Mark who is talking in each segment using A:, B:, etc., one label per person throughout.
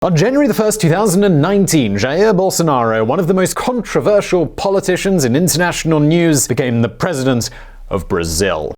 A: On January 1st, 2019, Jair Bolsonaro, one of the most controversial politicians in international news, became the president of Brazil.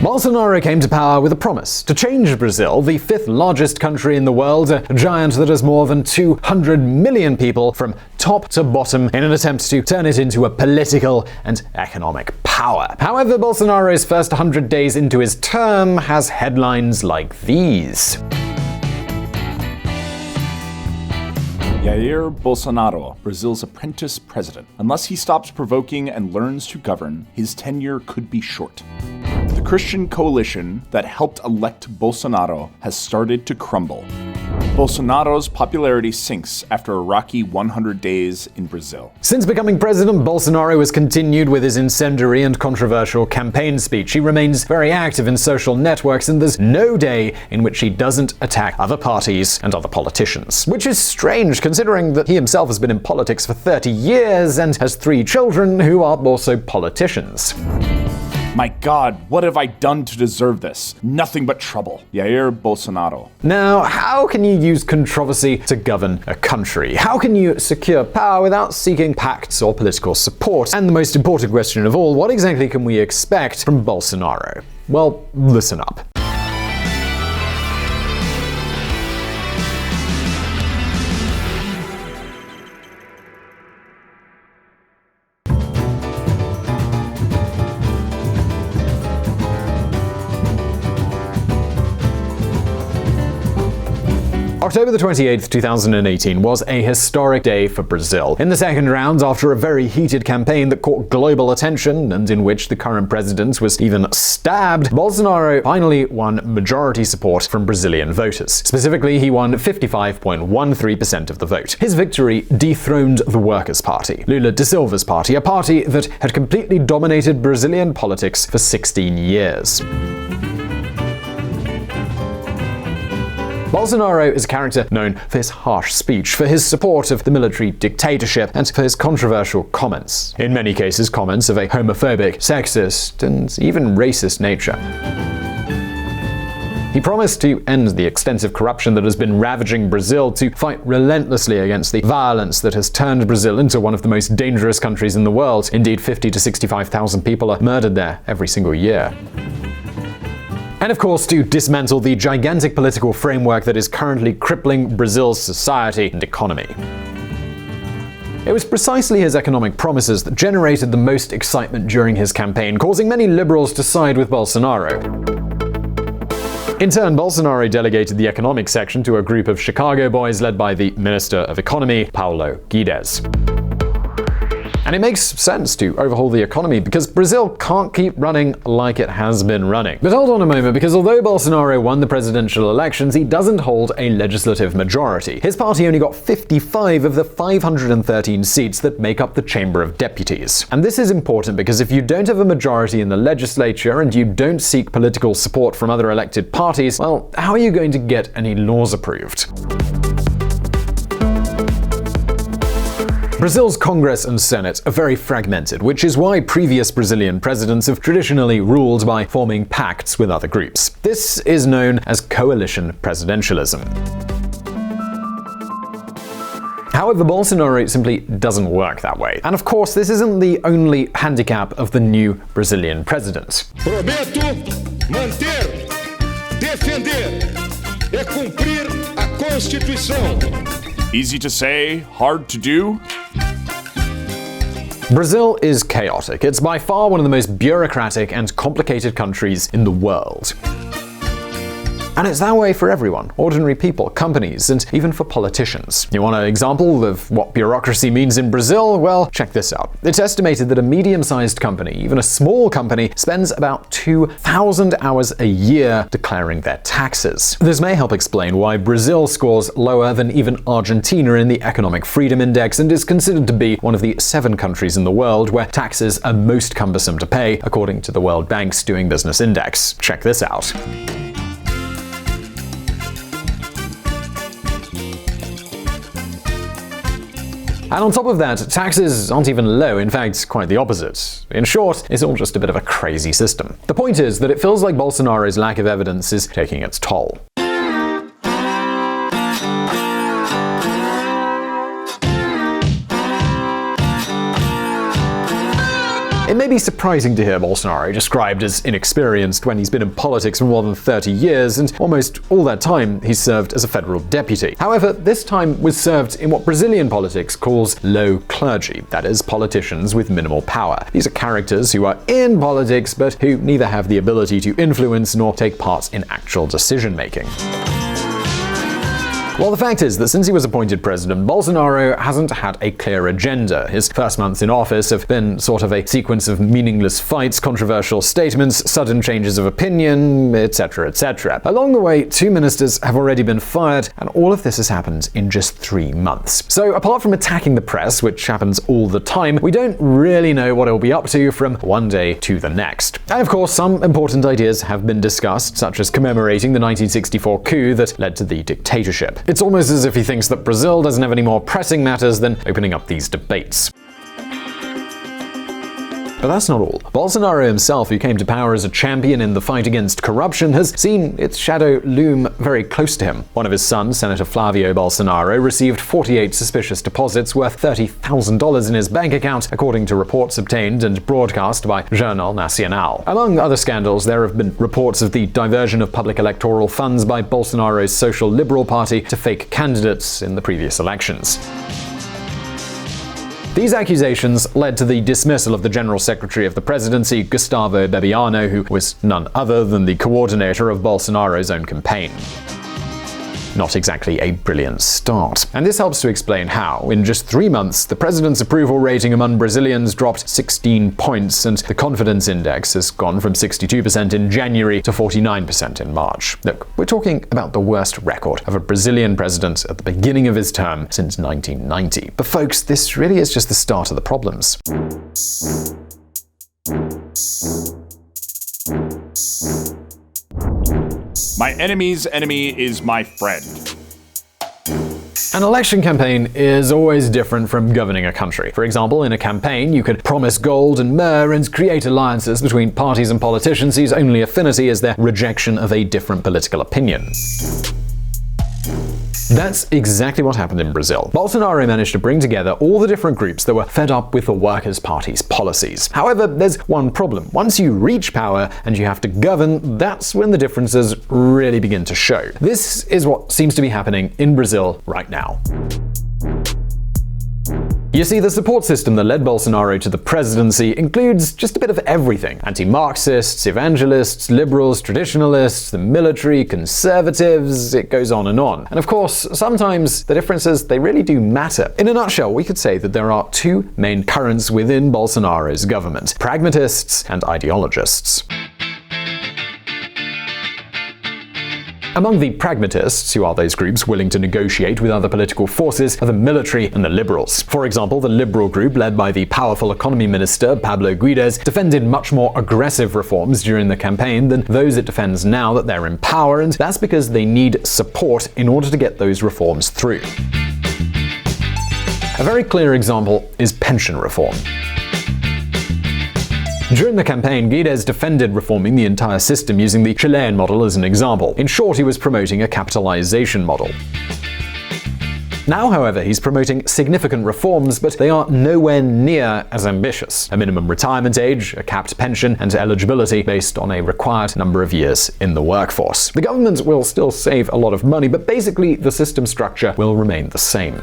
A: Bolsonaro came to power with a promise to change Brazil, the fifth largest country in the world, a giant that has more than 200 million people from top to bottom, in an attempt to turn it into a political and economic power. However, Bolsonaro's first 100 days into his term has headlines like these.
B: Jair Bolsonaro, Brazil's apprentice president. Unless he stops provoking and learns to govern, his tenure could be short. The Christian coalition that helped elect Bolsonaro has started to crumble. Bolsonaro's popularity sinks after a rocky 100 days in Brazil.
A: Since becoming president, Bolsonaro has continued with his incendiary and controversial campaign speech. He remains very active in social networks, and there's no day in which he doesn't attack other parties and other politicians. Which is strange, considering that he himself has been in politics for 30 years and has 3 children who are also politicians.
B: My God, what have I done to deserve this? Nothing but trouble. Jair Bolsonaro.
A: Now, how can you use controversy to govern a country? How can you secure power without seeking pacts or political support? And the most important question of all, what exactly can we expect from Bolsonaro? Well, listen up. October 28th, 2018 was a historic day for Brazil. In the second round, after a very heated campaign that caught global attention and in which the current president was even stabbed, Bolsonaro finally won majority support from Brazilian voters. Specifically, he won 55.13% of the vote. His victory dethroned the Workers' Party, Lula da Silva's party, a party that had completely dominated Brazilian politics for 16 years. Bolsonaro is a character known for his harsh speech, for his support of the military dictatorship, and for his controversial comments. In many cases, comments of a homophobic, sexist, and even racist nature. He promised to end the extensive corruption that has been ravaging Brazil, to fight relentlessly against the violence that has turned Brazil into one of the most dangerous countries in the world. Indeed, 50,000 to 65,000 people are murdered there every single year. And of course, to dismantle the gigantic political framework that is currently crippling Brazil's society and economy. It was precisely his economic promises that generated the most excitement during his campaign, causing many liberals to side with Bolsonaro. In turn, Bolsonaro delegated the economic section to a group of Chicago boys led by the Minister of Economy, Paulo Guedes. And it makes sense to overhaul the economy because Brazil can't keep running like it has been running. But hold on a moment, because although Bolsonaro won the presidential elections, he doesn't hold a legislative majority. His party only got 55 of the 513 seats that make up the Chamber of Deputies. And this is important because if you don't have a majority in the legislature and you don't seek political support from other elected parties, well, how are you going to get any laws approved? Brazil's Congress and Senate are very fragmented, which is why previous Brazilian presidents have traditionally ruled by forming pacts with other groups. This is known as coalition presidentialism. However, Bolsonaro simply doesn't work that way. And of course, this isn't the only handicap of the new Brazilian president.
C: Prometo manter, defender e cumprir a Constituição.
B: Easy to say, hard to do?
A: Brazil is chaotic. It's by far one of the most bureaucratic and complicated countries in the world. And it's that way for everyone, ordinary people, companies, and even for politicians. You want an example of what bureaucracy means in Brazil? Well, check this out. It's estimated that a medium-sized company, even a small company, spends about 2,000 hours a year declaring their taxes. This may help explain why Brazil scores lower than even Argentina in the Economic Freedom Index and is considered to be one of the 7 countries in the world where taxes are most cumbersome to pay, according to the World Bank's Doing Business Index. Check this out. And on top of that, taxes aren't even low, in fact, quite the opposite. In short, it's all just a bit of a crazy system. The point is that it feels like Bolsonaro's lack of evidence is taking its toll. It may be surprising to hear Bolsonaro described as inexperienced when he's been in politics for more than 30 years, and almost all that time he's served as a federal deputy. However, this time was served in what Brazilian politics calls low clergy, that is, politicians with minimal power. These are characters who are in politics but who neither have the ability to influence nor take part in actual decision-making. Well, the fact is that since he was appointed president, Bolsonaro hasn't had a clear agenda. His first months in office have been sort of a sequence of meaningless fights, controversial statements, sudden changes of opinion, etc., etc. Along the way, 2 ministers have already been fired, and all of this has happened in just 3 months. So apart from attacking the press, which happens all the time, we don't really know what he'll be up to from one day to the next. And of course, some important ideas have been discussed, such as commemorating the 1964 coup that led to the dictatorship. It's almost as if he thinks that Brazil doesn't have any more pressing matters than opening up these debates. But that's not all. Bolsonaro himself, who came to power as a champion in the fight against corruption, has seen its shadow loom very close to him. One of his sons, Senator Flavio Bolsonaro, received 48 suspicious deposits worth $30,000 in his bank account, according to reports obtained and broadcast by Jornal Nacional. Among other scandals, there have been reports of the diversion of public electoral funds by Bolsonaro's Social Liberal Party to fake candidates in the previous elections. These accusations led to the dismissal of the General Secretary of the Presidency, Gustavo Bebiano, who was none other than the coordinator of Bolsonaro's own campaign. Not exactly a brilliant start. And this helps to explain how, in just 3 months, the president's approval rating among Brazilians dropped 16 points, and the confidence index has gone from 62% in January to 49% in March. Look, we're talking about the worst record of a Brazilian president at the beginning of his term since 1990. But folks, this really is just the start of the problems.
B: My enemy's enemy is my friend.
A: An election campaign is always different from governing a country. For example, in a campaign, you can promise gold and myrrh and create alliances between parties and politicians whose only affinity is their rejection of a different political opinion. That's exactly what happened in Brazil. Bolsonaro managed to bring together all the different groups that were fed up with the Workers' Party's policies. However, there's one problem. Once you reach power and you have to govern, that's when the differences really begin to show. This is what seems to be happening in Brazil right now. You see, the support system that led Bolsonaro to the presidency includes just a bit of everything. Anti-Marxists, evangelists, liberals, traditionalists, the military, conservatives, it goes on and on. And of course, sometimes the differences, they really do matter. In a nutshell, we could say that there are 2 main currents within Bolsonaro's government: pragmatists and ideologists. Among the pragmatists, who are those groups willing to negotiate with other political forces, are the military and the liberals. For example, the liberal group, led by the powerful economy minister Pablo Guedes, defended much more aggressive reforms during the campaign than those it defends now that they're in power, and that's because they need support in order to get those reforms through. A very clear example is pension reform. During the campaign, Guedes defended reforming the entire system using the Chilean model as an example. In short, he was promoting a capitalization model. Now, however, he's promoting significant reforms, but they are nowhere near as ambitious. A minimum retirement age, a capped pension, and eligibility based on a required number of years in the workforce. The government will still save a lot of money, but basically the system structure will remain the same.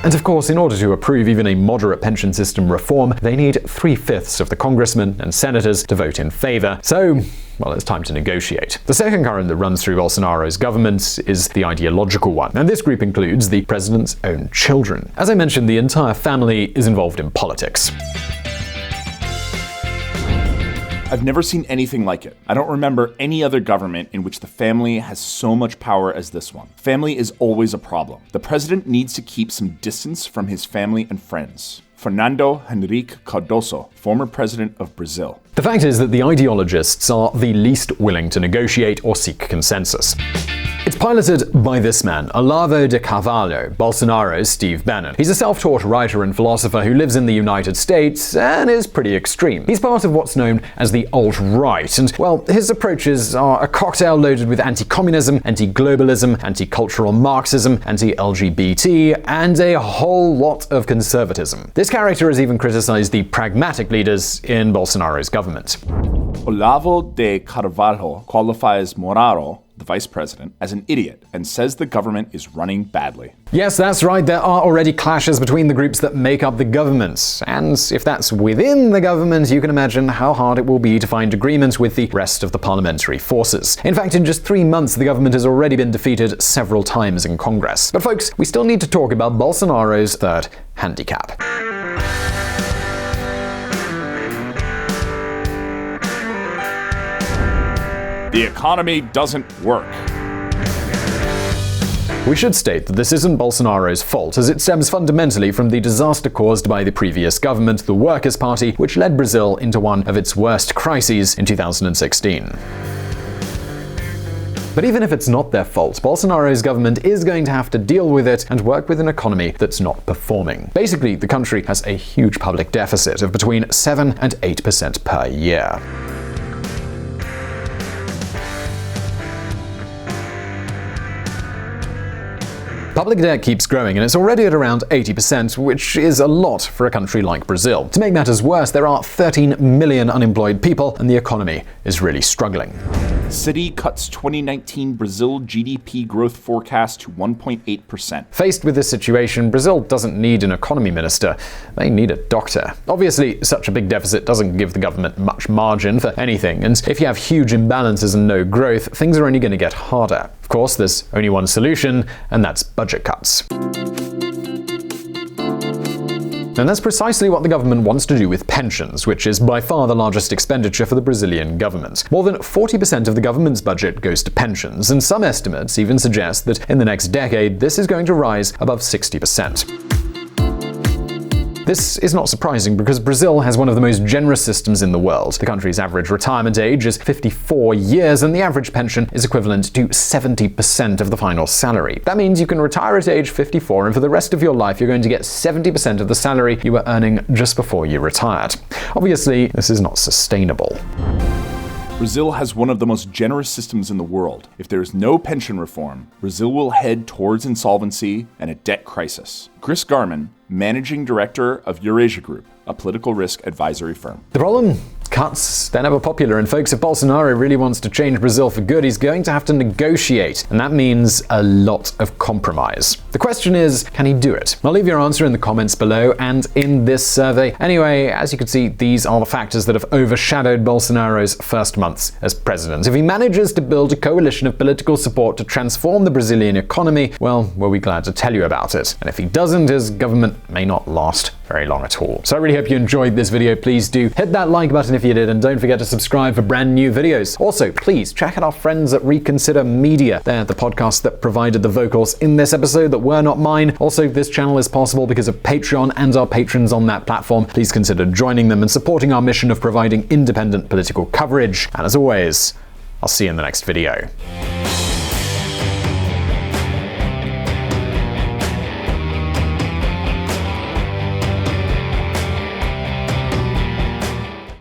A: And of course, in order to approve even a moderate pension system reform, they need 3/5 of the congressmen and senators to vote in favor. So, well, it's time to negotiate. The second current that runs through Bolsonaro's government is the ideological one, and this group includes the president's own children. As I mentioned, the entire family is involved in politics.
B: I've never seen anything like it. I don't remember any other government in which the family has so much power as this one. Family is always a problem. The president needs to keep some distance from his family and friends. Fernando Henrique Cardoso, former president of Brazil.
A: The fact is that the ideologists are the least willing to negotiate or seek consensus. It's Piloted by this man, Olavo de Carvalho, Bolsonaro's Steve Bannon. He's a self-taught writer and philosopher who lives in the United States and is pretty extreme. He's part of what's known as the alt-right, and, well, his approaches are a cocktail loaded with anti-communism, anti-globalism, anti-cultural Marxism, anti-LGBT, and a whole lot of conservatism. This character has even criticized the pragmatic leaders in Bolsonaro's government.
B: Olavo de Carvalho qualifies Moraro, the vice president, as an idiot and says the government is running badly.
A: Yes, that's right, there are already clashes between the groups that make up the government. And if that's within the government, you can imagine how hard it will be to find agreement with the rest of the parliamentary forces. In fact, in just 3 months, the government has already been defeated several times in Congress. But folks, we still need to talk about Bolsonaro's third handicap.
B: The economy doesn't work.
A: We should state that this isn't Bolsonaro's fault, as it stems fundamentally from the disaster caused by the previous government, the Workers' Party, which led Brazil into one of its worst crises in 2016. But even if it's not their fault, Bolsonaro's government is going to have to deal with it and work with an economy that's not performing. Basically, the country has a huge public deficit of between 7 and 8% per year. Public debt keeps growing, and it's already at around 80%, which is a lot for a country like Brazil. To make matters worse, there are 13 million unemployed people, and the economy is really struggling.
B: Citi cuts 2019 Brazil GDP growth forecast to 1.8%.
A: Faced with this situation, Brazil doesn't need an economy minister, they need a doctor. Obviously, such a big deficit doesn't give the government much margin for anything, and if you have huge imbalances and no growth, things are only going to get harder. Of course, there's only one solution, and that's budget cuts. And that's precisely what the government wants to do with pensions, which is by far the largest expenditure for the Brazilian government. More than 40% of the government's budget goes to pensions, and some estimates even suggest that in the next decade, this is going to rise above 60%. This is not surprising because Brazil has one of the most generous systems in the world. The country's average retirement age is 54 years, and the average pension is equivalent to 70% of the final salary. That means you can retire at age 54, and for the rest of your life, you're going to get 70% of the salary you were earning just before you retired. Obviously, this is not sustainable.
B: Brazil has one of the most generous systems in the world. If there is no pension reform, Brazil will head towards insolvency and a debt crisis. Chris Garman, managing director of Eurasia Group, a political risk advisory firm.
A: The problem? Cuts, they're never popular, and folks, if Bolsonaro really wants to change Brazil for good, he's going to have to negotiate, and that means a lot of compromise. The question is, can he do it? I'll leave your answer in the comments below and in this survey. Anyway, as you can see, these are the factors that have overshadowed Bolsonaro's first months as president. If he manages to build a coalition of political support to transform the Brazilian economy, well, we'll be glad to tell you about it. And if he doesn't, his government may not last very long at all. So I really hope you enjoyed this video. Please do hit that like button if you did, and don't forget to subscribe for brand new videos. Also, please check out our friends at Reconsider Media. They're the podcast that provided the vocals in this episode that were not mine. Also, this channel is possible because of Patreon and our patrons on that platform. Please consider joining them and supporting our mission of providing independent political coverage. And as always, I'll see you in the next video.